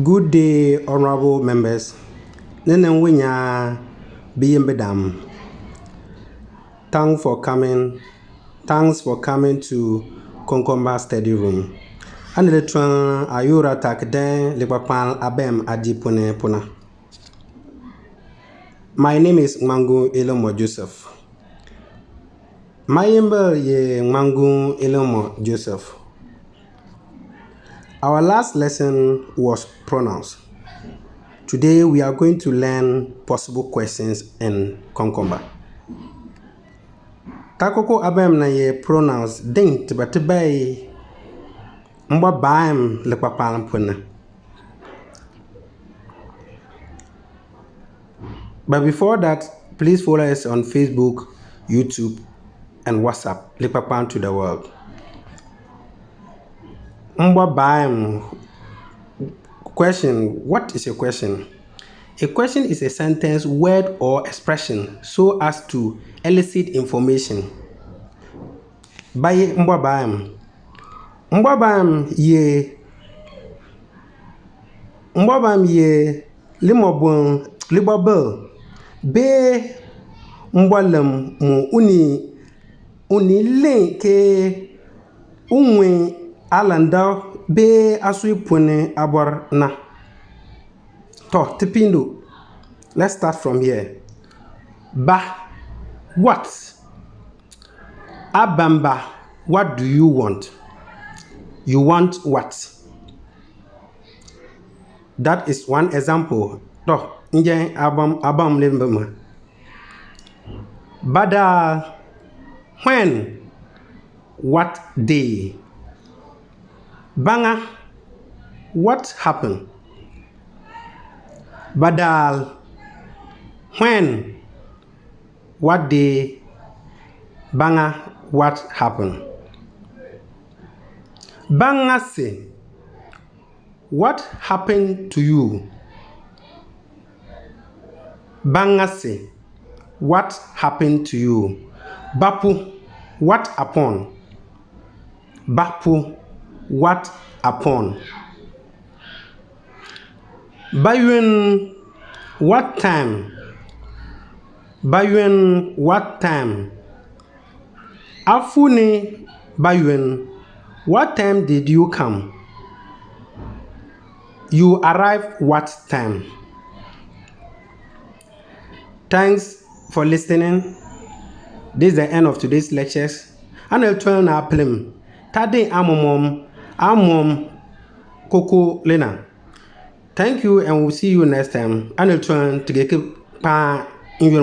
Good day, honorable members. Nene winya Mbɔbaim. Thanks for coming to Konkomba study room. Anelitran ayura takden Likpakpaln abem adipune puna. My name is Mbɔbaim Joseph. My name ye Mbɔbaim Joseph. Our last lesson was pronouns. Today we are going to learn possible questions in konkomba. Takoko abem na ye pronouns ding tibatibay Mbɔbaim Likpakpaln puna. But before that, please follow us on Facebook, YouTube, and WhatsApp. Likpakpaln to the world. Mbɔbaim. Question. What is a question? A question is a sentence, word, or expression so as to elicit information. By Mbɔbaim. Mbɔbaim ye libobel be mbɔlem mu uni lenke unwe alanda be asui pune abor na. To tipindo. Let's start from here. Ba, what? Abamba, what do you want? You want what? That is one example. To nje abam lembema. Badaal, when? What day? Banga, what happened? Badaal, when? What day? Banga, what happened? Banga say, what happened to you? Banga say, what happened to you? Bapu, what upon? Bapu, what upon? Bayoonn, what time? Bayoonn, what time? Afuni, Bayoonn, what time did you come? You arrived what time? Thanks for listening. This is the end of today's lectures. And I'll turn our plum. Tade amom koko lena. Thank you, and we'll see you next time. And I'll turn to get pa in your